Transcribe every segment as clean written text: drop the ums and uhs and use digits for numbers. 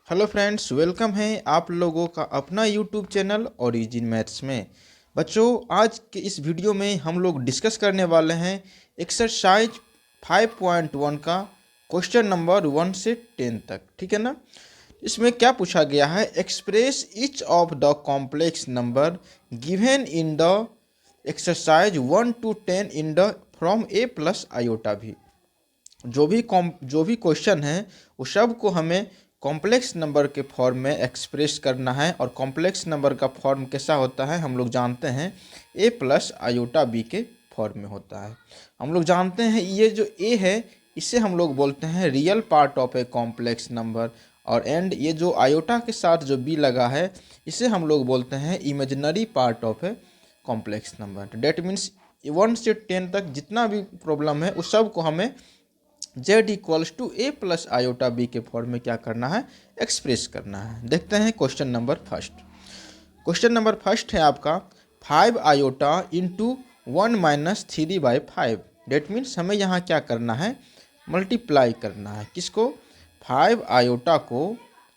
Hello friends, welcome है आप लोगों का अपना यूट्यूब चैनल ओरिजिन मैथ्स में। बच्चों, आज के इस वीडियो में हम लोग डिस्कस करने वाले हैं एक्सरसाइज 5.1 का क्वेश्चन नंबर 1 से 10 तक। ठीक है ना। इसमें क्या पूछा गया है, express each of the complex number given in the exercise 1 to 10 in the from A plus iota भी। जो भी क्वेश्चन है वो सब को हमें कॉम्प्लेक्स नंबर के फॉर्म में एक्सप्रेस करना है। और कॉम्प्लेक्स नंबर का फॉर्म कैसा होता है हम लोग जानते हैं, ए प्लस आयोटा बी के फॉर्म में होता है। हम लोग जानते हैं ये जो ए है इसे हम लोग बोलते हैं real part of a complex number, और एंड ये जो आयोटा के साथ जो बी लगा है इसे हम लोग बोलते हैं imaginary part of a complex number. That means 1 से 10 तक जितना भी प्रॉब्लम है उस सब को हमें z equals to a plus iota b के फॉर्म में क्या करना है, एक्सप्रेस करना है। देखते हैं question number first. Question number first है आपका 5 आयोटा इंटू 1-3/5। डेट मीन्स हमें यहाँ क्या करना है, मल्टीप्लाई करना है। किसको, 5 आयोटा को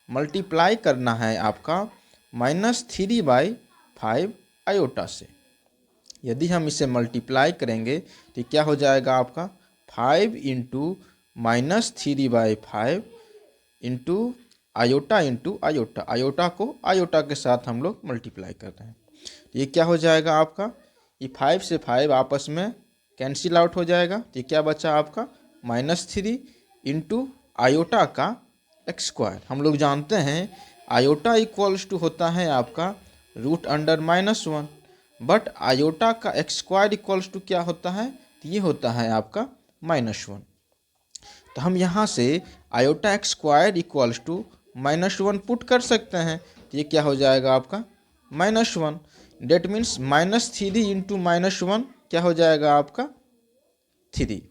मल्टीप्लाई करना है आपका -3/5 आयोटा से। यदि हम इसे मल्टीप्लाई करेंगे तो क्या हो जाएगा आपका 5 into -3/5 into iota iota. Iota को आयोटा के साथ हम लोग मल्टीप्लाई कर रहे हैं। ये क्या हो जाएगा आपका, ये 5 से 5 आपस में कैंसिल आउट हो जाएगा। तो ये क्या बचा आपका -3 इंटू आयोटा का एक्स स्क्वायर। हम लोग जानते हैं आयोटा इक्वल्स टू होता है आपका √(-1), बट आयोटा का एक्स स्क्वायर इक्वल्स टू क्या होता है, तो ये होता है आपका -1। तो हम यहाँ से iota x square equals to -1 put कर सकते हैं। तो ये क्या हो जाएगा आपका -1। डेट मीन्स -3 इंटू -1 क्या हो जाएगा आपका 3।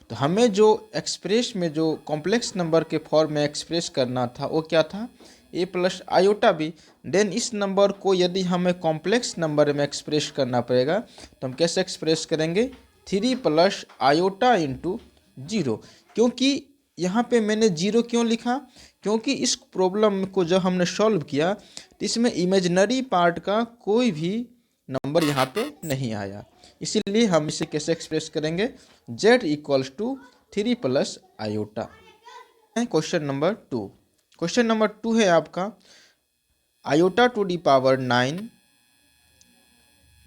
तो हमें जो एक्सप्रेस में जो कॉम्प्लेक्स नंबर के फॉर्म में एक्सप्रेस करना था वो क्या था, ए प्लस आयोटा बी। देन इस नंबर को यदि हमें कॉम्प्लेक्स नंबर में एक्सप्रेस करना पड़ेगा तो हम कैसे एक्सप्रेस करेंगे, 3 प्लस आयोटा इंटू 0। क्योंकि यहाँ पे मैंने 0 क्यों लिखा, क्योंकि इस प्रॉब्लम को जब हमने सॉल्व किया तो इसमें इमेजिनरी पार्ट का कोई भी नंबर यहाँ पे नहीं आया। इसीलिए हम इसे कैसे एक्सप्रेस करेंगे, z equals to 3 plus iota. Question number 2। Question number 2 है आपका iota to the power 9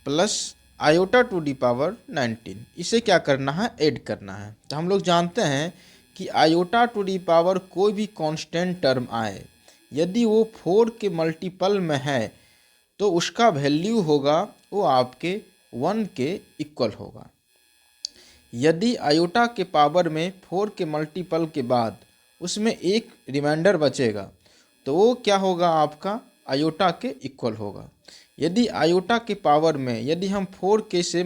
plus iota to the power 19। इसे क्या करना है, ऐड करना है। तो हम लोग जानते हैं कि आयोटा टू दी पावर कोई भी कांस्टेंट टर्म आए यदि वो 4 के मल्टीपल में है तो उसका वैल्यू होगा वो आपके 1 के इक्वल होगा। यदि आयोटा के पावर में 4 के मल्टीपल के बाद उसमें एक रिमाइंडर बचेगा तो वो क्या होगा, आपका आयोटा के इक्वल होगा। यदि आयोटा के पावर में यदि हम 4 के से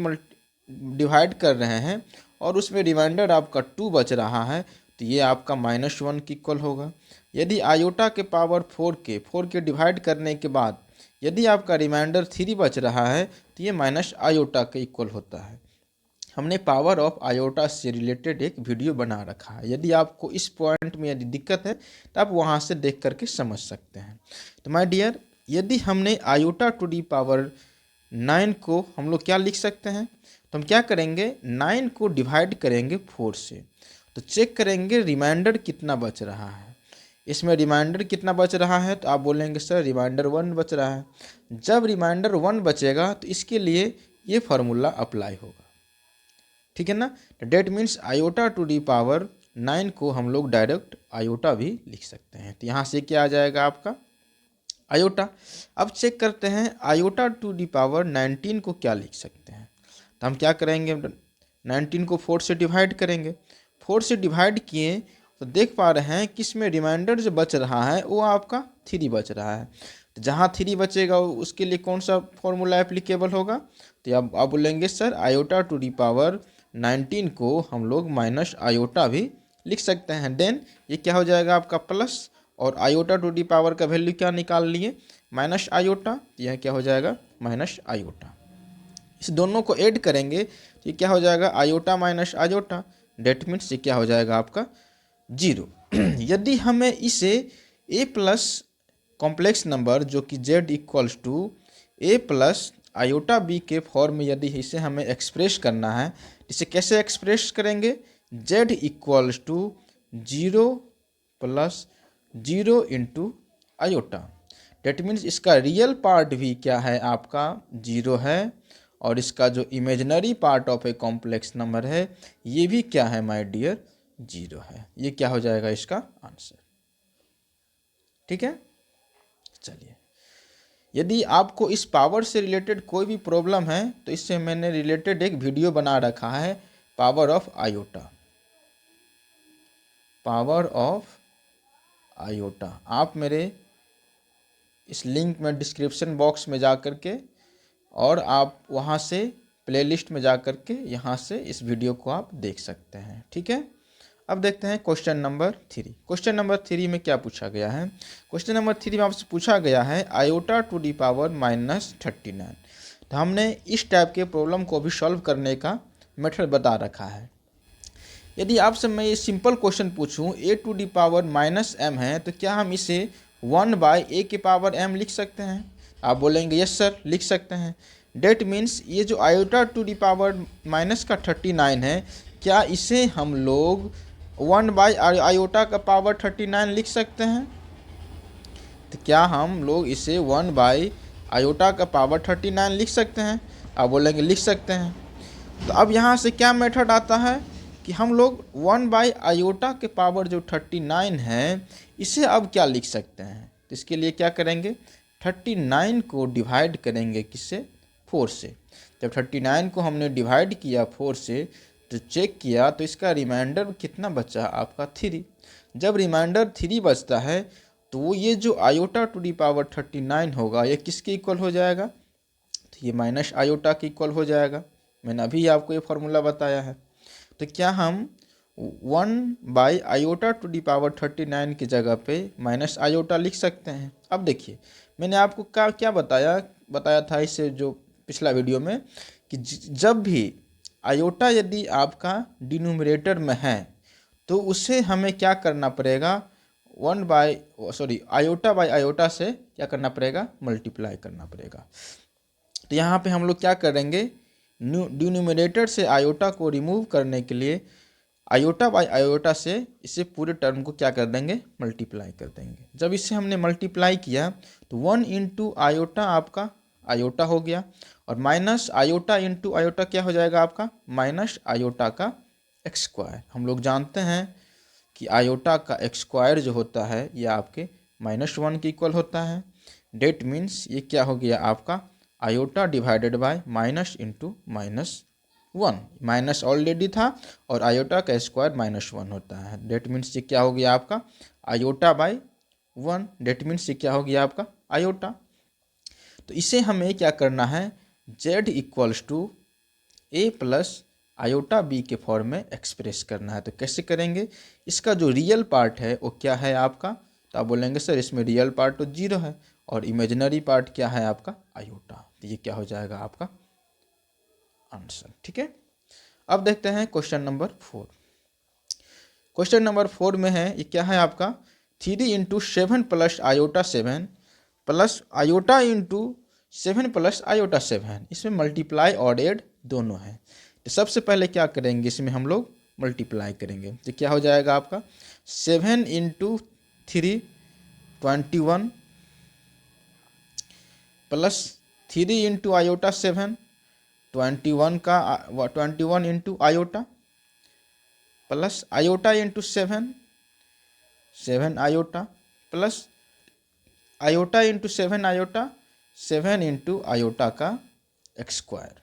डिवाइड कर रहे हैं और उसमें रिमाइंडर आपका 2 बच रहा है तो ये आपका -1 के इक्वल होगा। यदि आयोटा के पावर 4 के डिवाइड करने के बाद यदि आपका रिमाइंडर 3 बच रहा है तो ये माइनस आयोटा के इक्वल होता है। हमने पावर ऑफ आयोटा से रिलेटेड एक वीडियो बना रखा है। यदि आपको इस पॉइंट में यदि दिक्कत है तो आप वहाँ से देख करके समझ सकते हैं। तो माय डियर, यदि हमने आयोटा टू दी पावर 9 को हम लोग क्या लिख सकते हैं, तो हम क्या करेंगे 9 को डिवाइड करेंगे 4 से, तो चेक करेंगे रिमाइंडर कितना बच रहा है। इसमें रिमाइंडर कितना बच रहा है तो आप बोलेंगे सर रिमाइंडर 1 बच रहा है। जब रिमाइंडर 1 बचेगा तो इसके लिए ये फार्मूला अप्लाई होगा। ठीक है ना। That means iota to the power 9 को हम लोग डायरेक्ट आयोटा भी लिख सकते हैं। तो यहाँ से क्या आ जाएगा आपका आयोटा। अब चेक करते हैं आयोटा टू दी पावर 19 को क्या लिख सकते हैं। तो हम क्या करेंगे, 19 को 4 से डिवाइड करेंगे। 4 से डिवाइड किए तो देख पा रहे हैं कि इसमें रिमाइंडर जो बच रहा है वो आपका 3 बच रहा है। तो जहाँ 3 बचेगा उसके लिए कौन सा फॉर्मूला एप्लीकेबल होगा, तो आप बोलेंगे sir iota to the power 19 को हम लोग माइनस आयोटा भी लिख सकते हैं। देन ये क्या हो जाएगा आपका प्लस, और आयोटा टू दी पावर का वैल्यू क्या निकाल लिए, माइनस आयोटा। यह क्या हो जाएगा माइनस आयोटा। इस दोनों को ऐड करेंगे तो ये क्या हो जाएगा iota minus iota. That means ये क्या हो जाएगा आपका 0। यदि हमें इसे ए प्लस कॉम्प्लेक्स नंबर जो कि z equals to a plus iota b के फॉर्म में यदि इसे हमें एक्सप्रेस करना है, इसे कैसे एक्सप्रेस करेंगे? z equals to 0 plus 0 into iota. That means इसका रियल पार्ट भी क्या है आपका 0 है, और इसका जो imaginary part of a complex number है ये भी क्या है माय डियर 0 है। ये क्या हो जाएगा इसका आंसर। ठीक है, चलिए, यदि आपको इस पावर से रिलेटेड कोई भी प्रॉब्लम है तो इससे मैंने रिलेटेड एक वीडियो बना रखा है, power of iota, power of iota. आप मेरे इस लिंक में डिस्क्रिप्शन बॉक्स में जा कर के, और आप वहाँ से प्लेलिस्ट में जा कर के यहाँ से इस वीडियो को आप देख सकते हैं। ठीक है, अब देखते हैं क्वेश्चन नंबर 3। क्वेश्चन नंबर 3 में क्या पूछा गया है? क्वेश्चन नंबर 3 में आपसे पूछा गया है आयोटा टू दी पावर -39। तो हमने इस टाइप के प्रॉब्लम को भी सॉल्व करने का मेथड बता रखा है। यदि आपसे मैं ये सिंपल क्वेश्चन पूछूं a to the power -m है, तो क्या हम इसे 1/a के पावर m लिख सकते हैं? आप बोलेंगे यस सर लिख सकते हैं। डेट मीन्स ये जो iota to the power minus का 39 है, क्या इसे हम लोग 1/आयोटा का पावर 39 लिख सकते हैं? तो क्या हम लोग इसे 1/आयोटा का पावर 39 लिख सकते हैं? आप बोलेंगे लिख सकते हैं। तो अब यहाँ से क्या मेथड आता है कि हम लोग 1/आयोटा के पावर जो 39 है इसे अब क्या लिख सकते हैं? तो इसके लिए क्या करेंगे, 39 को डिवाइड करेंगे किससे? 4 से। जब 39 को हमने डिवाइड किया 4 से तो चेक किया तो इसका रिमाइंडर कितना बचा आपका 3। जब रिमाइंडर 3 बचता है तो ये जो आयोटा टू दी पावर 39 होगा ये किसके इक्वल हो जाएगा? तो ये माइनस आयोटा के इक्वल हो जाएगा। मैंने अभी आपको ये फॉर्मूला बताया है। तो क्या हम 1/आयोटा टू दी पावर 39 की जगह पे माइनस आयोटा लिख सकते हैं? अब देखिए, मैंने आपको क्या बताया था इससे जो पिछला वीडियो में कि जब भी आयोटा यदि आपका डिनोमिनेटर में है तो उसे हमें क्या करना पड़ेगा, आयोटा बाय आयोटा से क्या करना पड़ेगा, मल्टीप्लाई करना पड़ेगा। तो यहाँ पे हम लोग क्या करेंगे, डिनोमिनेटर से आयोटा को रिमूव करने के लिए आयोटा बाय आयोटा से इसे पूरे टर्म को क्या कर देंगे, मल्टीप्लाई कर देंगे। जब इसे हमने मल्टीप्लाई किया तो 1 इंटू आयोटा आपका आयोटा हो गया, और माइनस आयोटा इंटू आयोटा क्या हो जाएगा आपका, माइनस आयोटा का एक्स स्क्वायर। हम लोग जानते हैं कि आयोटा का एक्स स्क्वायर जो होता है ये आपके -1 के इक्वल होता है। डेट मीन्स ये क्या हो गया आपका iota divided by minus into -1। Minus already था और आयोटा का स्क्वायर -1 होता है। डेट मीन्स ये क्या हो गया आपका आयोटा बाय 1। डेट मीन्स ये क्या हो गया आपका आयोटा। तो इसे हमें क्या करना है, z equals to a plus iota b के फॉर्म में एक्सप्रेस करना है। तो कैसे करेंगे, इसका जो रियल पार्ट है वो क्या है आपका, तो आप बोलेंगे सर इसमें रियल पार्ट तो 0 है और इमेजिनरी पार्ट क्या है आपका आयोटा। तो ये क्या हो जाएगा आपका आंसर। ठीक है, अब देखते हैं क्वेश्चन नंबर 4। क्वेश्चन नंबर 4 में है ये क्या है आपका 3 into 7 plus iota 7 plus iota into 7 plus iota 7। इसमें मल्टीप्लाई और एड दोनों है। तो सबसे पहले क्या करेंगे, इसमें हम लोग मल्टीप्लाई करेंगे। तो क्या हो जाएगा आपका 7 into 3 21 plus 3 into iota 7 21 into iota plus iota into 7 iota plus iota into 7 iota 7 into iota का एक्स स्क्वायर।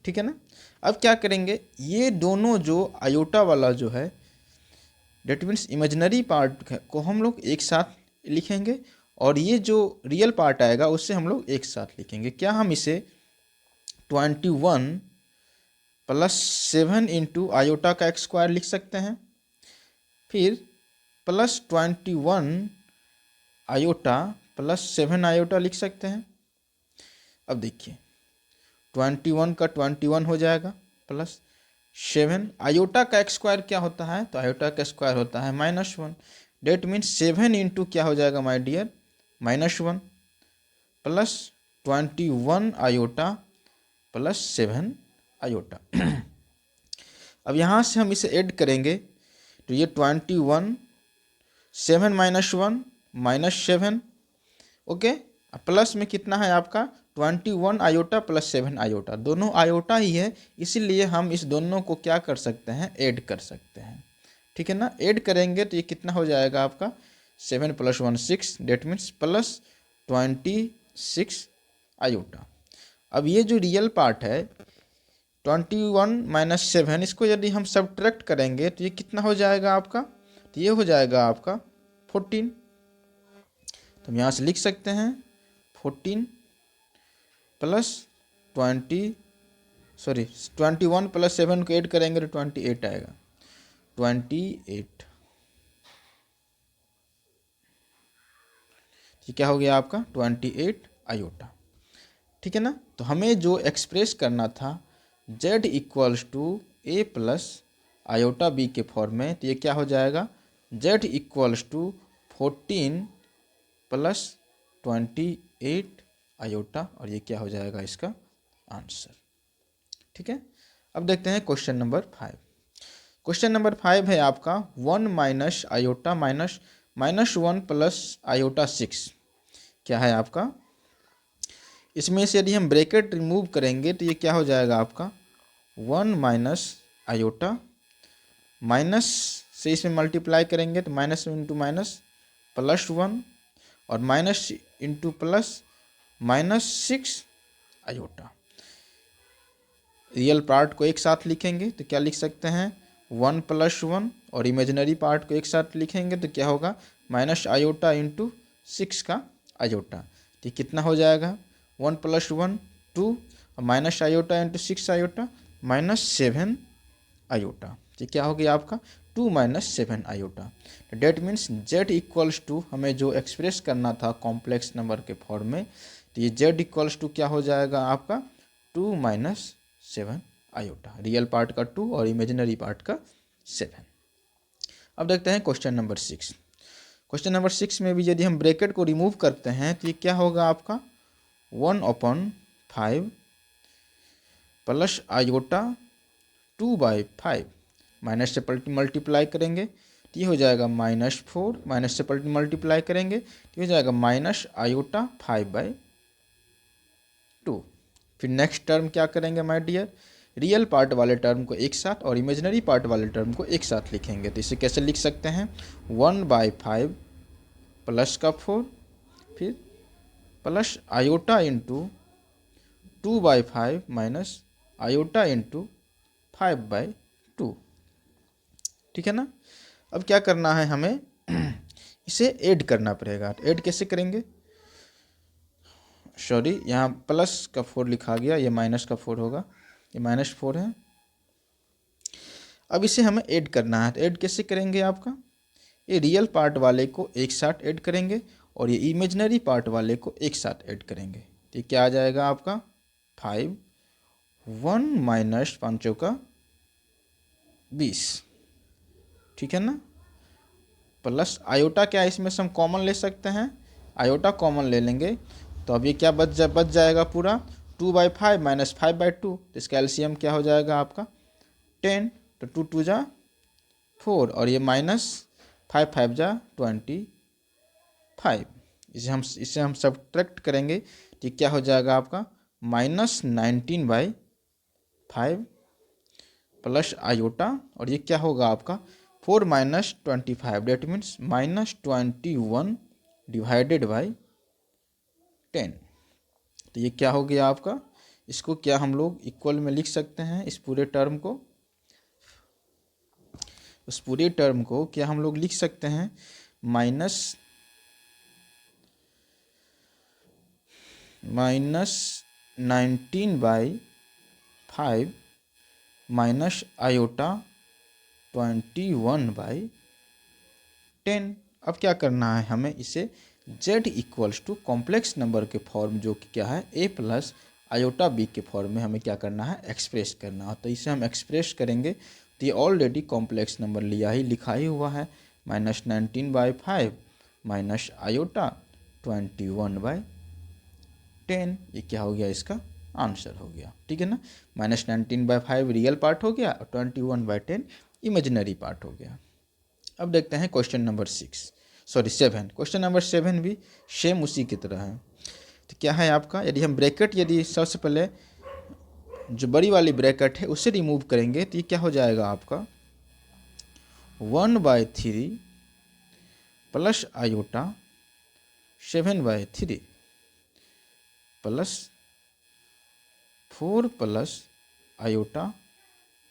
ठीक है ना। अब क्या करेंगे, ये दोनों जो आयोटा वाला जो है डेट मीन्स इमेजिनरी पार्ट को हम लोग एक साथ लिखेंगे, और ये जो रियल पार्ट आएगा उससे हम लोग एक साथ लिखेंगे। क्या हम इसे 21 प्लस 7 इंटू आयोटा का एक्स स्क्वायर लिख सकते हैं, फिर प्लस 21 आयोटा प्लस 7 आयोटा लिख सकते हैं। अब देखिए 21 का 21 हो जाएगा प्लस 7 आयोटा का एक्स स्क्वायर क्या होता है, तो आयोटा का स्क्वायर होता है -1। डेट मीन्स 7 इंटू क्या हो जाएगा my dear, -1 plus 21 iota plus 7 iota. अब यहाँ से हम इसे ऐड करेंगे तो ये 21 7 -1 -7 ओके, प्लस में कितना है आपका 21 आयोटा प्लस 7 आयोटा, दोनों आयोटा ही है, इसीलिए हम इस दोनों को क्या कर सकते हैं, ऐड कर सकते हैं। ठीक है ना, ऐड करेंगे तो ये कितना हो जाएगा आपका 7 + 1 6, डेट मीन्स प्लस 26 आयोटा। अब ये जो रियल पार्ट है 21 - 7, इसको यदि हम सब्ट्रैक्ट करेंगे तो ये कितना हो जाएगा आपका, तो ये हो जाएगा आपका 14। तो हम यहाँ से लिख सकते हैं 14 प्लस 21 प्लस 7 को ऐड करेंगे तो 28 आएगा, 28। ये क्या हो गया आपका 28 आयोटा। ठीक है ना, तो हमें जो एक्सप्रेस करना था z = a plus iota b के फॉर्म में, तो ये क्या हो जाएगा z = 14 प्लस 28 आयोटा, और ये क्या हो जाएगा इसका आंसर। ठीक है, अब देखते हैं क्वेश्चन नंबर 5। क्वेश्चन नंबर 5 है आपका 1 माइनस आयोटा -1 प्लस आयोटा 6। क्या है आपका, इसमें से यदि हम ब्रैकेट रिमूव करेंगे तो ये क्या हो जाएगा आपका 1 माइनस आयोटा, माइनस से इसमें मल्टीप्लाई करेंगे तो माइनस इंटू माइनस +1, और minus into plus -6 iota. Real part को एक साथ लिखेंगे तो क्या लिख सकते हैं 1 + 1, और इमेजिनरी पार्ट को एक साथ लिखेंगे तो क्या होगा माइनस आयोटा इंटू 6 का आयोटा। तो कितना हो जाएगा 1 + 1 2, और minus iota into 6 iota -7 iota. तो क्या हो गया आपका 2 - 7 आयोटा। डेट मीन्स z = हमें जो एक्सप्रेस करना था कॉम्प्लेक्स नंबर के फॉर्म में, तो ये z = क्या हो जाएगा आपका 2 - 7 आयोटा, रियल पार्ट का 2 और इमेजिनरी पार्ट का 7। अब देखते हैं क्वेश्चन नंबर 6। क्वेश्चन नंबर 6 में भी यदि हम ब्रैकेट को रिमूव करते हैं तो ये क्या होगा आपका 1/5 प्लस आयोटा 2/5, माइनस से मल्टीप्लाई करेंगे तो ये हो जाएगा -4, माइनस से मल्टीप्लाई करेंगे तो ये हो जाएगा माइनस आयोटा 5/2। फिर नेक्स्ट टर्म क्या करेंगे माय डियर, रियल पार्ट वाले टर्म को एक साथ और इमेजिनरी पार्ट वाले टर्म को एक साथ लिखेंगे। तो इसे कैसे लिख सकते हैं 1/5 प्लस का 4, फिर plus iota into 2/5 minus iota into 5/2। ठीक है ना, अब क्या करना है हमें इसे ऐड करना पड़ेगा। तो ऐड कैसे करेंगे, सॉरी यहाँ प्लस का 4 लिखा गया, ये माइनस का 4 होगा, ये -4 है। अब इसे हमें ऐड करना है, तो ऐड कैसे करेंगे आपका, ये रियल पार्ट वाले को एक साथ ऐड करेंगे और ये इमेजिनरी पार्ट वाले को एक साथ ऐड करेंगे। तो ये क्या आ जाएगा आपका 5, 1 माइनस 5 का 20। ठीक है ना, प्लस आयोटा क्या है, इसमें से हम कॉमन ले सकते हैं, आयोटा कॉमन ले लेंगे तो अब ये क्या बच जाएगा पूरा 2/5 माइनस 5/2। तो इसका एलसीएम क्या हो जाएगा आपका 10, तो 2 2 जा 4, और ये माइनस 5 5 जा 25। इसे हम सब्ट्रैक्ट करेंगे तो क्या हो जाएगा आपका -19/5 प्लस आयोटा, और ये क्या होगा आपका 4 - 25, डेट मीन्स -21 / 10। तो ये क्या हो गया आपका, इसको क्या हम लोग इक्वल में लिख सकते हैं, इस पूरे टर्म को, उस पूरे टर्म को क्या हम लोग लिख सकते हैं -19/5 माइनस आयोटा 21/10। अब क्या करना है हमें इसे z = कॉम्प्लेक्स नंबर के फॉर्म जो कि क्या है a प्लस आयोटा b के फॉर्म में हमें क्या करना है एक्सप्रेस करना है। तो इसे हम एक्सप्रेस करेंगे तो ये ऑलरेडी कॉम्प्लेक्स नंबर लिखा ही हुआ है, -19/5 माइनस आयोटा 21/10। ये क्या हो गया, इसका आंसर हो गया। ठीक है ना, -19/5 रियल पार्ट हो गया और 21/10 इमेजिनरी पार्ट हो गया। अब देखते हैं क्वेश्चन नंबर 7। क्वेश्चन नंबर 7 भी सेम उसी की तरह है। तो क्या है आपका, यदि हम ब्रैकेट, यदि सबसे पहले जो बड़ी वाली ब्रैकेट है उसे रिमूव करेंगे तो ये क्या हो जाएगा आपका 1/3 plus iota 7/3 plus 4 plus iota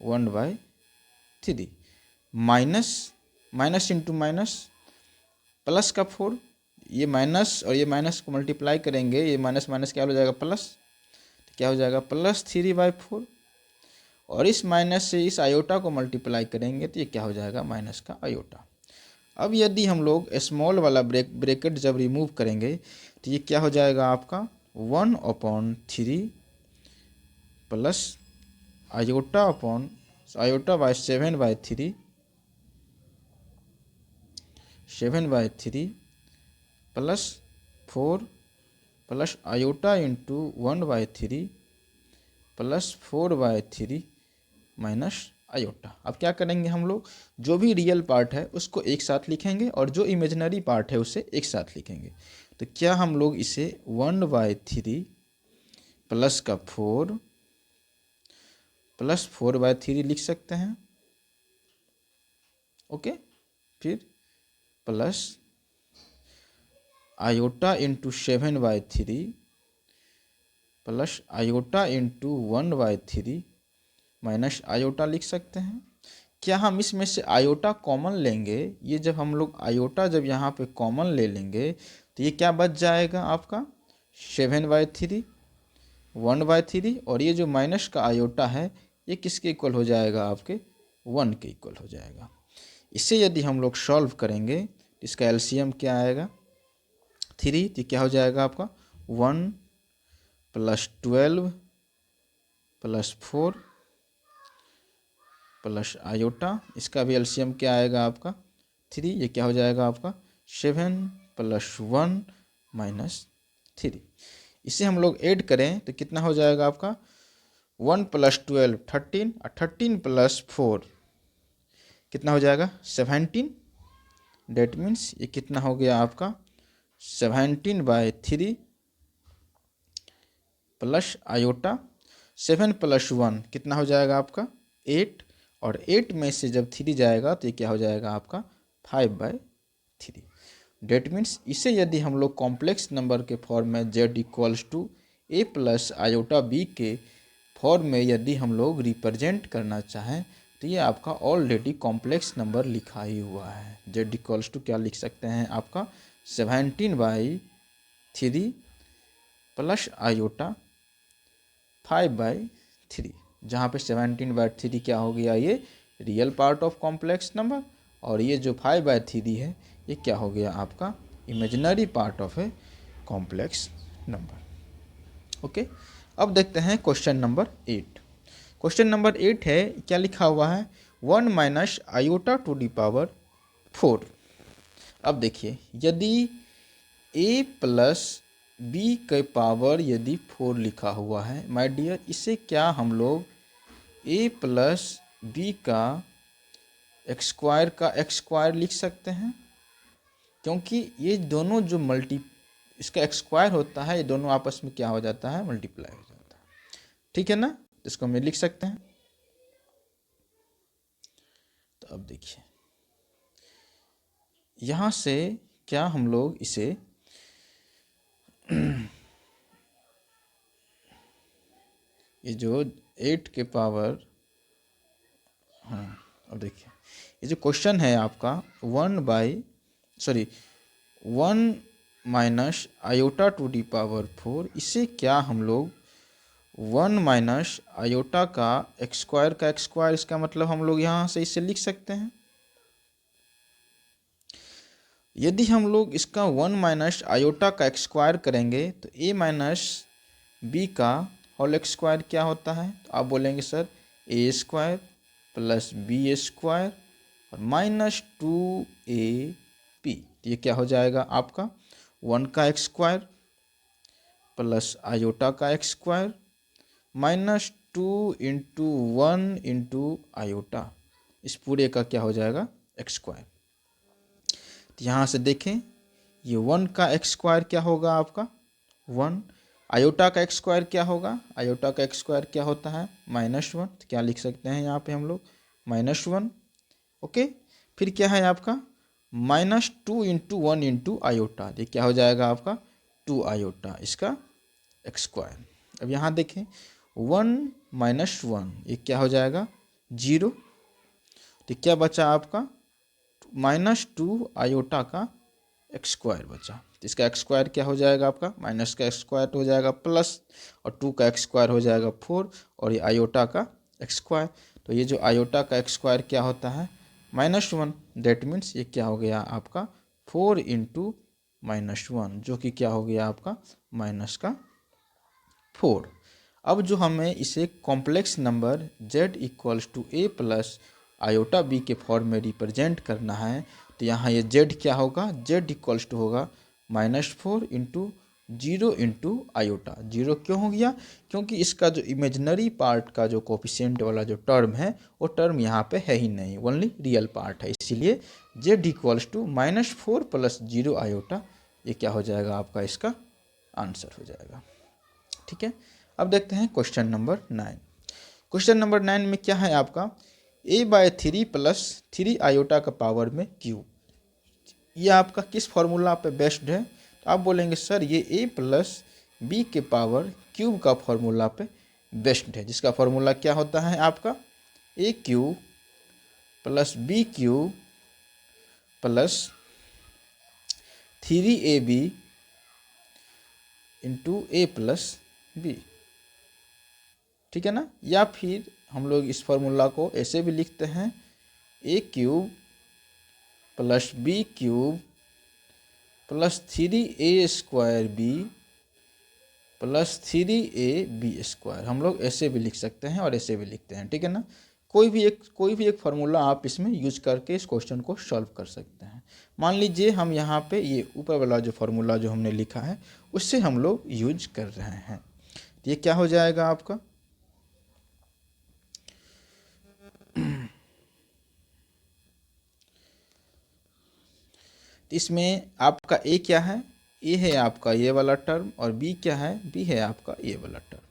1/3 minus into minus plus का 4, ये माइनस और ये माइनस को मल्टीप्लाई करेंगे, ये माइनस माइनस क्या हो जाएगा प्लस, तो क्या हो जाएगा +3/4, और इस माइनस से इस आयोटा को मल्टीप्लाई करेंगे तो ये क्या हो जाएगा माइनस का आयोटा। अब यदि हम लोग स्मॉल वाला ब्रैकेट जब रिमूव करेंगे तो ये क्या हो जाएगा आपका 1/3 plus iota by 7/3 plus 4 plus iota into 1/3 plus 4/3 minus iota. अब क्या करेंगे हम लोग, जो भी रियल पार्ट है उसको एक साथ लिखेंगे और जो इमेजिनरी पार्ट है उसे एक साथ लिखेंगे। तो क्या हम लोग इसे 1/3 प्लस का 4 प्लस 4/3 लिख सकते हैं। ओके, फिर plus iota into 7/3 plus iota into 1/3 minus iota लिख सकते हैं। क्या हम इसमें से आयोटा कॉमन लेंगे, ये जब हम लोग आयोटा जब यहाँ पे कॉमन ले लेंगे तो ये क्या बच जाएगा आपका 7/3 1/3, और ये जो माइनस का आयोटा है ये किसके इक्वल हो जाएगा आपके 1 के इक्वल हो जाएगा। इसे यदि हम लोग सॉल्व करेंगे तो इसका एलसीएम क्या आएगा 3, तो क्या हो जाएगा आपका 1 प्लस 12 प्लस 4 प्लस आयोटा, इसका भी एलसीएम क्या आएगा आपका 3, ये क्या हो जाएगा आपका 7 प्लस 1 माइनस 3। इसे हम लोग ऐड करें तो कितना हो जाएगा आपका 1 प्लस 12 13 और 13 प्लस 4 कितना हो जाएगा 17। डेट मीन्स ये कितना हो गया आपका 17/3 प्लस आयोटा 7 प्लस 1 कितना हो जाएगा आपका 8, और 8 में से जब 3 जाएगा तो ये क्या हो जाएगा आपका 5/3। डेट मीन्स इसे यदि हम लोग कॉम्प्लेक्स नंबर के फॉर्म में z equals to a plus iota b के फॉर्म में यदि हम लोग रिप्रेजेंट करना चाहें तो ये आपका ऑलरेडी कॉम्प्लेक्स नंबर लिखा ही हुआ है। z इक्वल्स टू क्या लिख सकते हैं आपका 17/3 प्लस आयोटा 5/3, जहाँ पे 17/3 क्या हो गया ये real part of complex number, और ये जो 5/3 है ये क्या हो गया आपका imaginary part of a complex number. Okay, अब देखते हैं क्वेश्चन नंबर 8। क्वेश्चन नंबर 8 है, क्या लिखा हुआ है 1 minus iota to the power 4। अब देखिए यदि a प्लस b के पावर यदि 4 लिखा हुआ है माय डियर, इसे क्या हम लोग a प्लस b का एक्स स्क्वायर लिख सकते हैं, क्योंकि ये दोनों जो इसका एक्स स्क्वायर होता है ये दोनों आपस में क्या हो जाता है मल्टीप्लाई हो जाता है। ठीक है ना, इसको हम लिख सकते हैं। तो अब देखिए यहाँ से क्या हम लोग इसे ये जो 8 के पावर, हाँ अब देखिए ये जो क्वेश्चन है आपका 1 minus iota to the power 4, इसे क्या हम लोग 1 माइनस आयोटा का एक्स स्क्वायर, इसका मतलब हम लोग यहाँ से इसे लिख सकते हैं। यदि हम लोग इसका 1 माइनस आयोटा का एक्स स्क्वायर करेंगे तो a माइनस बी का होल एक्स स्क्वायर क्या होता है, तो आप बोलेंगे sir a square plus B square और -2ab, ये क्या हो जाएगा आपका 1 का एक्स स्क्वायर प्लस आयोटा का x square -2 into 1 into iota, इस पूरे का क्या हो जाएगा एक्स स्क्वायर। तो यहाँ से देखें ये 1 का एक्स स्क्वायर क्या होगा आपका 1, आयोटा का एक्स स्क्वायर क्या होगा, आयोटा का एक्स स्क्वायर क्या होता है -1, तो क्या लिख सकते हैं यहाँ पे हम लोग -1। ओके, फिर क्या है आपका -2 इंटू 1 इंटू आयोटा, ये क्या हो जाएगा आपका 2 आयोटा इसका एक्स स्क्वायर। अब यहाँ देखें 1 -1 ये क्या हो जाएगा 0, तो क्या बचा आपका -2 आयोटा का एक्स स्क्वायर बचा। तो इसका एक्स स्क्वायर क्या हो जाएगा आपका माइनस का एक्स स्क्वायर हो जाएगा प्लस, और 2 का एक्स स्क्वायर हो जाएगा 4, और ये आयोटा का एक्स स्क्वायर। तो ये जो आयोटा का एक्स स्क्वायर क्या होता है -1, दैट मीन्स ये क्या हो गया आपका 4 इंटू -1, जो कि क्या हो गया आपका -4। अब जो हमें इसे complex number z equals to a plus iota b के फॉर्म में रिप्रेजेंट करना है, तो यहाँ ये z क्या होगा, z इक्वल्स टू होगा -4 इंटू 0 इंटू आयोटा। 0 क्यों हो गया, क्योंकि इसका जो इमेजिनरी पार्ट का जो कोफिशिएंट वाला जो टर्म है वो टर्म यहाँ पे है ही नहीं, ओनली रियल पार्ट है, इसीलिए z equals to -4 plus 0 iota, ये क्या हो जाएगा आपका इसका आंसर हो जाएगा। ठीक है, अब देखते हैं क्वेश्चन नंबर 9। क्वेश्चन नंबर 9 में क्या है आपका a/3 प्लस 3 आयोटा का पावर में क्यूब, ये आपका किस फॉर्मूला पे बेस्ड है, तो आप बोलेंगे सर ये a प्लस बी के पावर क्यूब का फॉर्मूला पे बेस्ड है, जिसका फॉर्मूला क्या होता है आपका a cube plus B cube plus 3ab into a plus B. ठीक है ना, या फिर हम लोग इस फॉर्मूला को ऐसे भी लिखते हैं a cube plus B cube plus 3a square B plus 3ab square, हम लोग ऐसे भी लिख सकते हैं और ऐसे भी लिखते हैं। ठीक है ना, कोई भी एक फार्मूला आप इसमें यूज करके इस क्वेश्चन को सॉल्व कर सकते हैं। मान लीजिए हम यहाँ पे ये ऊपर वाला जो फार्मूला जो हमने लिखा है उससे हम लोग यूज कर रहे हैं, तो ये क्या हो जाएगा आपका इसमें आपका a क्या है, a है आपका ये वाला टर्म, और b क्या है, b है आपका ये वाला टर्म।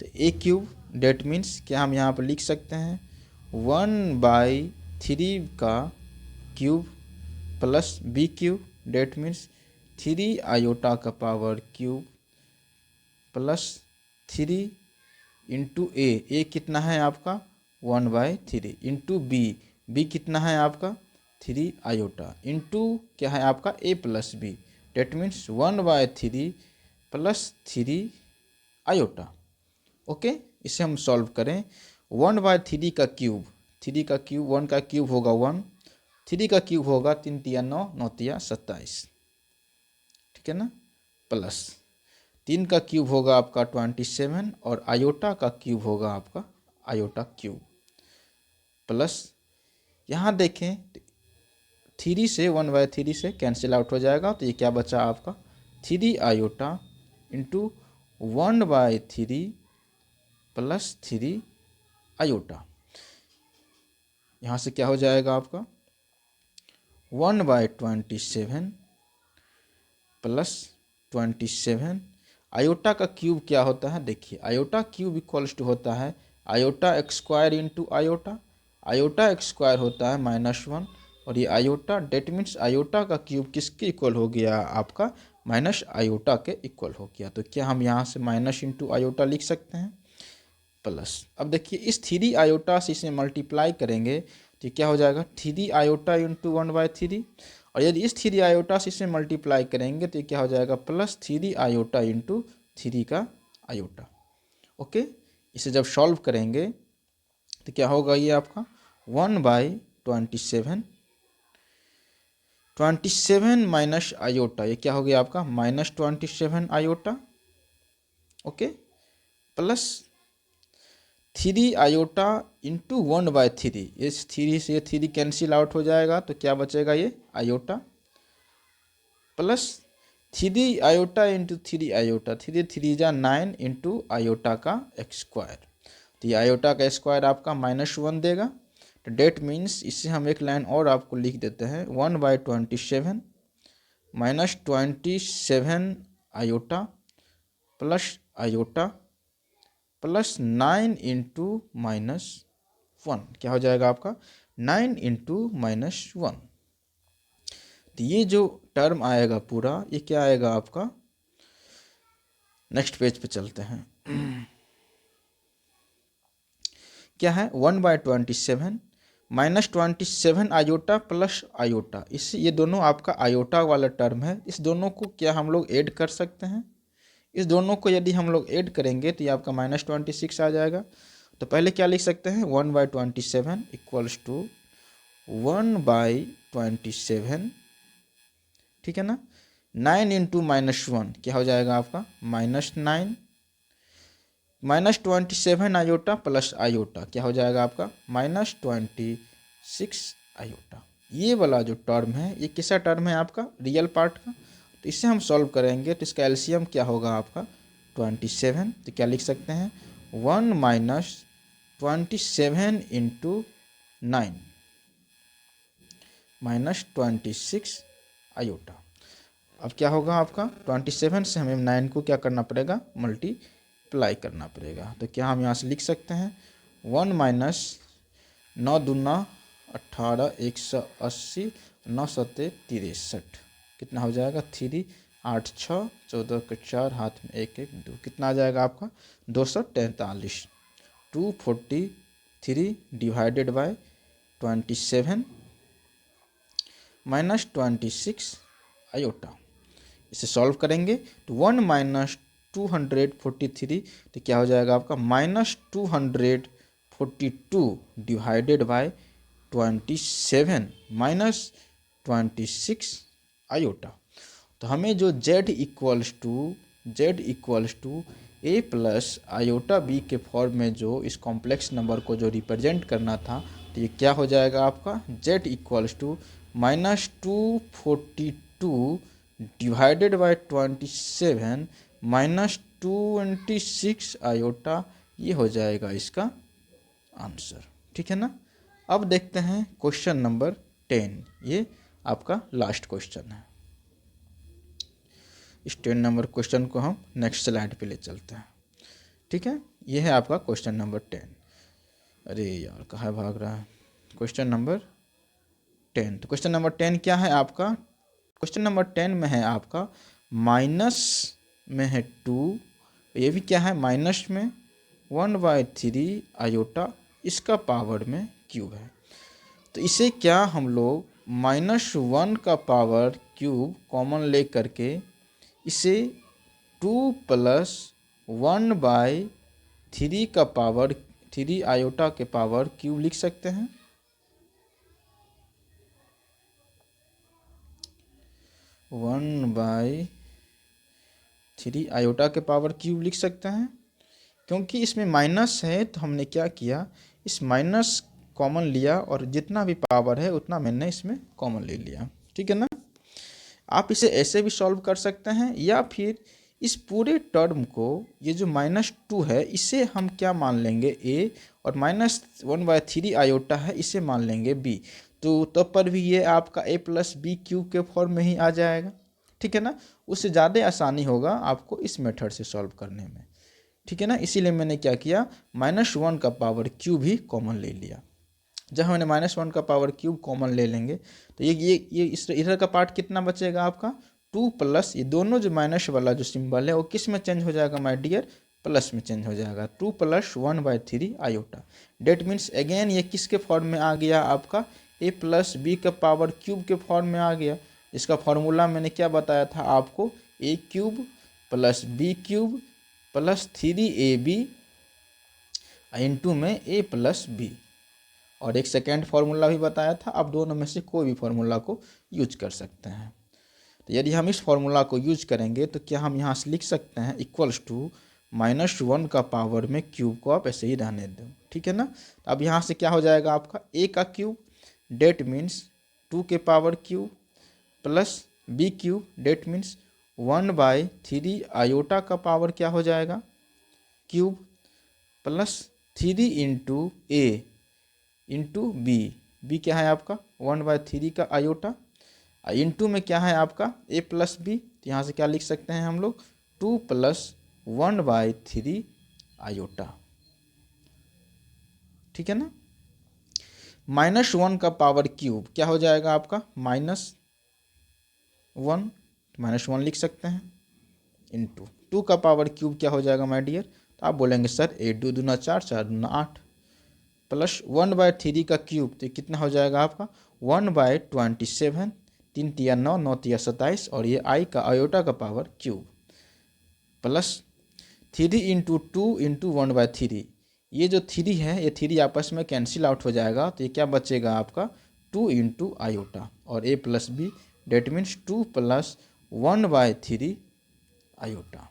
तो a क्यूब डेट मीन्स क्या हम यहाँ पर लिख सकते हैं 1/3 का cube plus b cube that means 3 iota का power cube plus 3 into a कितना है आपका 1/3 इंटू b कितना है आपका 3 आयोटा इंटू क्या है आपका a plus B, that means 1/3 plus 3 iota. Okay, इसे हम सॉल्व करें 1/3 का क्यूब, 3 का क्यूब 1 का क्यूब होगा 1, 3 का क्यूब होगा 3 तिया 9, 9 तिया 27। ठीक है ना, प्लस 3 का क्यूब होगा आपका 27, और आयोटा का क्यूब होगा आपका आयोटा क्यूब प्लस, यहाँ देखें 3 से 1/3 से कैंसिल आउट हो जाएगा, तो ये क्या बचा आपका 3 आयोटा इंटू 1/3 प्लस 3 आयोटा। यहाँ से क्या हो जाएगा आपका 1/27 प्लस 27, आयोटा का क्यूब क्या होता है, देखिए आयोटा क्यूब इक्वल्स टू होता है iota x square into iota, iota x square होता है -1, और ये आयोटा डेट मीन्स आयोटा का क्यूब किसके इक्वल हो गया आपका माइनस आयोटा के इक्वल हो गया। तो क्या हम यहाँ से माइनस इंटू आयोटा लिख सकते हैं प्लस। अब देखिए इस 3 आयोटा से इसे मल्टीप्लाई करेंगे तो क्या हो जाएगा 3 आयोटा इंटू 1/3, और यदि इस 3 आयोटा से इसे मल्टीप्लाई करेंगे तो क्या हो जाएगा प्लस 3 आयोटा इंटू 3 का आयोटा। ओके, इसे जब सॉल्व करेंगे तो क्या होगा ये आपका 1/27, 27 माइनस आयोटा, ये क्या हो गया आपका -27 iota. Okay, plus 3 iota into 1/3, इस 3 से 3 कैंसिल आउट हो जाएगा, तो क्या बचेगा ये iota, plus 3 iota into 3 iota, 3 3 जा 9 इंटू आयोटा का स्क्वायर, तो ये आयोटा का स्क्वायर आपका -1 देगा। तो डेट मीन्स इससे हम एक लाइन और आपको लिख देते हैं, 1/27 -27 iota plus iota plus 9 into -1, क्या हो जाएगा आपका 9 इंटू -1। तो ये जो टर्म आएगा पूरा, ये क्या आएगा आपका, नेक्स्ट पेज पे चलते हैं। क्या है 1/27 -27 आयोटा प्लस आयोटा, इससे ये दोनों आपका आयोटा वाला टर्म है, इस दोनों को क्या हम लोग ऐड कर सकते हैं, इस दोनों को यदि हम लोग ऐड करेंगे तो ये आपका -26 आ जाएगा। तो पहले क्या लिख सकते हैं, 1/27 इक्वल्स टू 1/27, ठीक है ना, 9 इंटू -1 क्या हो जाएगा आपका -9, -27 आयोटा प्लस आयोटा क्या हो जाएगा आपका -26 आयोटा। ये वाला जो टर्म है ये किसा टर्म है आपका, रियल पार्ट का। तो इससे हम सॉल्व करेंगे तो इसका एलसीएम क्या होगा आपका 27, तो क्या लिख सकते हैं 1 -27 इंटू 9 -26 आयोटा। अब क्या होगा आपका 27 से हमें 9 को क्या करना पड़ेगा, मल्टीप्लाई करना पड़ेगा। तो क्या हम यहाँ से लिख सकते हैं 1 - 9 दूना 18, 180, 9 सत्ते 63, कितना हो जाएगा 3 8 6 14 के 4 हाथ में 1 1 2, कितना आ जाएगा आपका 243, 243 डिवाइडेड बाय 27 -26 आयोटा। इसे सॉल्व करेंगे तो 1 -243, तो क्या हो जाएगा आपका -242 डिवाइडेड बाय 27 -26 आयोटा। तो हमें जो z equals to a plus iota b के फॉर्म में जो इस कॉम्प्लेक्स नंबर को जो रिप्रेजेंट करना था, तो ये क्या हो जाएगा आपका z equals to -242 divided by 27 -26 iota, ये हो जाएगा इसका आंसर, ठीक है ना। अब देखते हैं क्वेश्चन नंबर 10, ये आपका लास्ट क्वेश्चन है। इस 10 नंबर क्वेश्चन को हम नेक्स्ट स्लाइड पे ले चलते हैं, ठीक है। ये है आपका क्वेश्चन नंबर 10। अरे यार कहाँ भाग रहा है, क्वेश्चन नंबर 10। तो क्वेश्चन नंबर 10 क्या है आपका, क्वेश्चन नंबर 10 में है आपका माइनस में है 2, ये भी क्या है माइनस में 1/3 आयोटा, इसका पावर में क्यूब है। तो इसे क्या हम लोग -1 का पावर क्यूब कॉमन ले करके इसे 2 + 1/3 का पावर 3 आयोटा के पावर क्यूब लिख सकते हैं। 1/3 आयोटा के पावर क्यूब लिख सकते हैं, क्योंकि इसमें माइनस है तो हमने क्या किया, इस माइनस कॉमन लिया और जितना भी पावर है उतना मैंने इसमें कॉमन ले लिया, ठीक है ना। आप इसे ऐसे भी सॉल्व कर सकते हैं, या फिर इस पूरे टर्म को, ये जो -2 है इसे हम क्या मान लेंगे a, और -1/3 आयोटा है इसे मान लेंगे b, तो तब पर भी ये आपका a + b क्यूब के फॉर्म में ही आ जाएगा, ठीक है ना। उससे ज़्यादा आसानी होगा आपको इस मेथड से सॉल्व करने में, ठीक है ना। इसीलिए मैंने क्या किया, -1 का पावर क्यूब ही कॉमन ले लिया। जब हमने -1 का पावर क्यूब कॉमन ले लेंगे तो ये इस इधर का पार्ट कितना बचेगा आपका 2 प्लस, ये दोनों जो माइनस वाला जो सिंबल है वो किस में चेंज हो जाएगा माय डियर, प्लस में चेंज हो जाएगा, 2 + 1/3 आयोटा। डेट मीन्स अगेन ये किसके फॉर्म में आ गया आपका a + b का पावर क्यूब के फॉर्म में आ गया। इसका फॉर्मूला मैंने क्या बताया था आपको, a³ + b³ + 3ab इंटू में a + b, और एक सेकेंड फार्मूला भी बताया था। आप दोनों में से कोई भी फार्मूला को यूज कर सकते हैं। तो यदि हम इस फार्मूला को यूज करेंगे तो क्या हम यहाँ से लिख सकते हैं इक्वल्स टू -1 का पावर में क्यूब को आप ऐसे ही रहने दो, ठीक है ना। अब यहाँ से क्या हो जाएगा आपका a का क्यूब, डेट मीन्स 2 के power cube, plus b cube, that means 1/3 iota का पावर क्या हो जाएगा क्यूब, प्लस 3 इंटू ए इंटू बी क्या है आपका 1/3 का आयोटा, इंटू में क्या है आपका a प्लस बी, तो यहाँ से क्या लिख सकते हैं हम लोग 2 + 1/3 आयोटा, ठीक है ना। -1 का पावर क्यूब क्या हो जाएगा आपका -1, -1 लिख सकते हैं, इंटू 2 का पावर क्यूब क्या हो जाएगा माय डियर, तो आप बोलेंगे सर 8 2 दूना 4, 4 दूना 8, प्लस 1/3 का क्यूब तो कितना हो जाएगा आपका 1/27, 3 तिया 9, 9 तिया 27, और ये आई का आयोटा का power cube, plus 3 into 2 into 1/3, ये जो 3 है ये 3 आपस में कैंसिल आउट हो जाएगा, तो ये क्या बचेगा आपका 2 इंटू आयोटा और a plus B, that means 2 + 1/3 iota.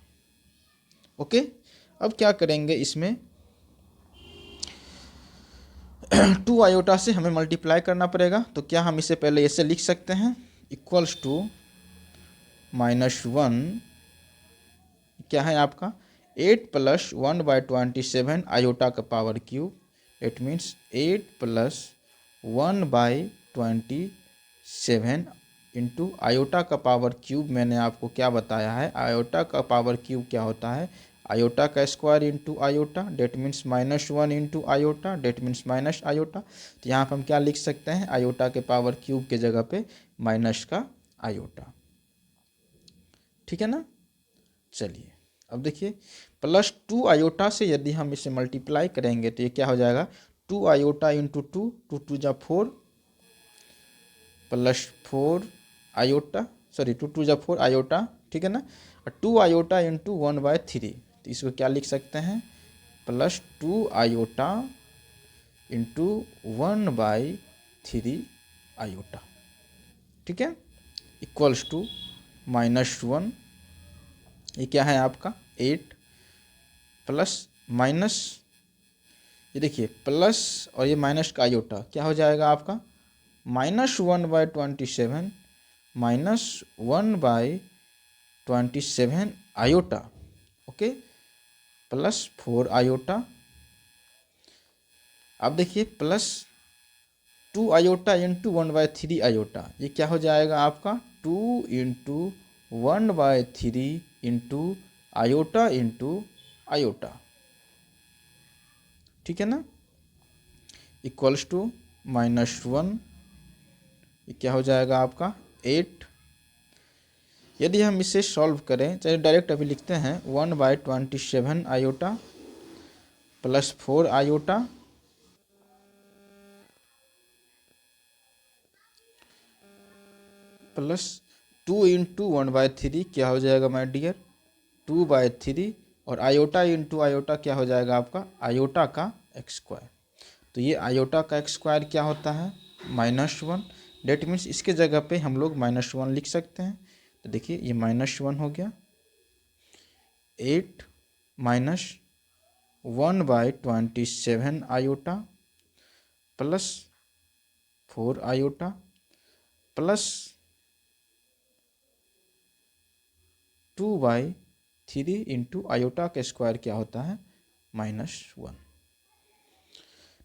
Okay, अब क्या करेंगे इसमें 2 आयोटा से हमें मल्टीप्लाई करना पड़ेगा, तो क्या हम इसे पहले ऐसे लिख सकते हैं इक्वल्स टू -1 क्या है आपका 8 + 1/27 आयोटा का power cube, it means 8 + 1/27 into iota का पावर क्यूब। मैंने आपको क्या बताया है, आयोटा का पावर क्यूब क्या होता है, आयोटा का square into iota, that means -1 into iota, that means minus iota. तो यहाँ पर हम क्या लिख सकते हैं, आयोटा के पावर क्यूब के जगह पे माइनस का आयोटा, ठीक है ना। चलिए अब देखिए +2 आयोटा से यदि हम इसे मल्टीप्लाई करेंगे तो ये क्या हो जाएगा 2 आयोटा इंटू 2, 2 2 जा 4, +4 आयोटा, सॉरी 2 2 जा 4 आयोटा, ठीक है ना, और 2 आयोटा इंटू 1/3, तो इसको क्या लिख सकते हैं +2 आयोटा इंटू 1/3 आयोटा, ठीक है, इक्वल्स टू -1, ये क्या है आपका 8 प्लस माइनस, ये देखिए प्लस और ये माइनस का आयोटा क्या हो जाएगा आपका -1/27 -1/27 आयोटा, ओके, +4 आयोटा। अब देखिए +2 आयोटा इंटू 1/3 आयोटा, ये क्या हो जाएगा आपका 2 into 1/3 into iota into iota, ठीक है ना, इक्वल्स टू -1, ये क्या हो जाएगा आपका 8। यदि हम इसे सॉल्व करें, चलिए डायरेक्ट अभी लिखते हैं 1/27 आयोटा +4 आयोटा +2 इंटू 1/3 क्या हो जाएगा माय डियर 2/3, और आयोटा इंटू आयोटा क्या हो जाएगा आपका आयोटा का x²। तो ये आयोटा का x² क्या होता है -1, डेट मीन्स इसके जगह पे हम लोग -1 लिख सकते हैं। तो देखिए ये -1 हो गया, 8 -1/27 आयोटा +4 आयोटा +2/3 इंटू आयोटा का स्क्वायर क्या होता है -1,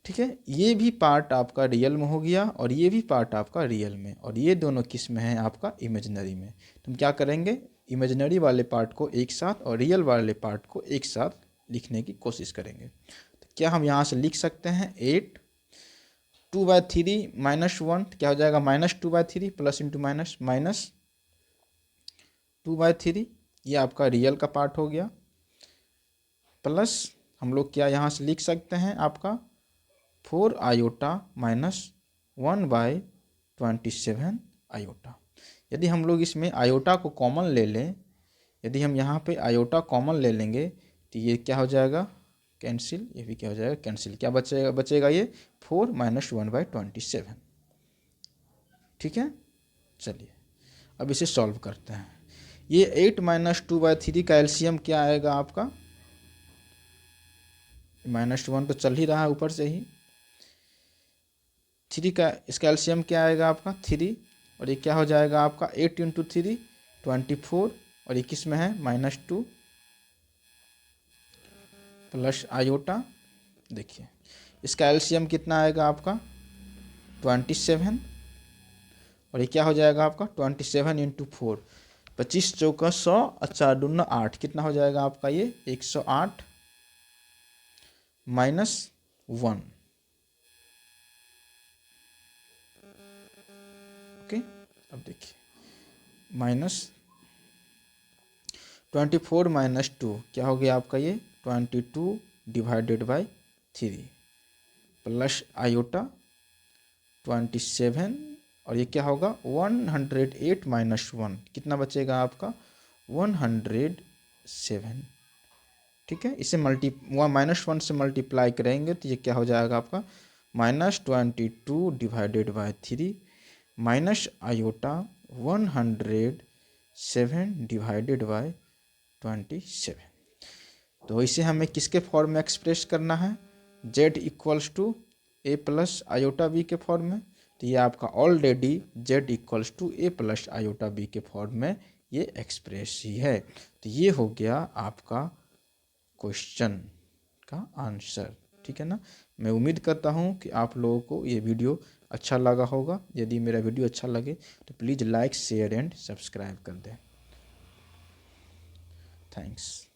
ठीक है। ये भी पार्ट आपका रियल में हो गया और ये भी पार्ट आपका रियल में, और ये दोनों किस में है आपका इमेजिनरी में। तो हम क्या करेंगे इमेजिनरी वाले पार्ट को एक साथ और रियल वाले पार्ट को एक साथ लिखने की कोशिश करेंगे। तो क्या हम यहाँ से लिख सकते हैं 8 2/3 -1 क्या हो जाएगा -2/3 प्लस इंटू माइनस -2/3, ये आपका रियल का पार्ट हो गया, प्लस हम लोग क्या यहाँ से लिख सकते हैं आपका 4 आयोटा -1/27 आयोटा। यदि हम लोग इसमें आयोटा को कॉमन ले लें, यदि हम यहाँ पे आयोटा कॉमन ले लेंगे तो ये क्या हो जाएगा कैंसिल, ये भी क्या हो जाएगा कैंसिल, क्या बचेगा ये 4 -1/27, ठीक है। चलिए अब इसे सॉल्व करते हैं। ये 8 - 2/3 का एलसीएम क्या आएगा आपका -1 तो चल ही रहा है ऊपर से ही। 3 का इसका एलसीएम क्या आएगा आपका 3, और ये क्या हो जाएगा आपका 8 × 3 24, और ये किस में है -2 प्लस आयोटा। देखिए इसका एलसीएम कितना आएगा आपका 27, और ये क्या हो जाएगा आपका 27 × 4, 25 चौका 100 और 4 दूना 8, कितना हो जाएगा आपका ये 108 -1। ओके, अब देखिए -24 - 2 क्या हो गया आपका ये 22 / 3 प्लस आयोटा 27, और ये क्या होगा 108 - 1, कितना बचेगा आपका 107। ठीक है, इसे -1 से मल्टीप्लाई करेंगे तो ये क्या हो जाएगा आपका -22 / 3 माइनस आयोटा 107 / 27। तो इसे हमें किसके फॉर्म में एक्सप्रेस करना है z = a + आयोटा b के फॉर्म में। तो ये आपका already z = a + iota b के फॉर्म में ये एक्सप्रेस ही है। तो ये हो गया आपका क्वेश्चन का आंसर। ठीक है ना, मैं उम्मीद करता हूँ कि आप लोगों को ये वीडियो अच्छा लगा होगा। यदि मेरा वीडियो अच्छा लगे तो please like share and subscribe कर दें। थैंक्स।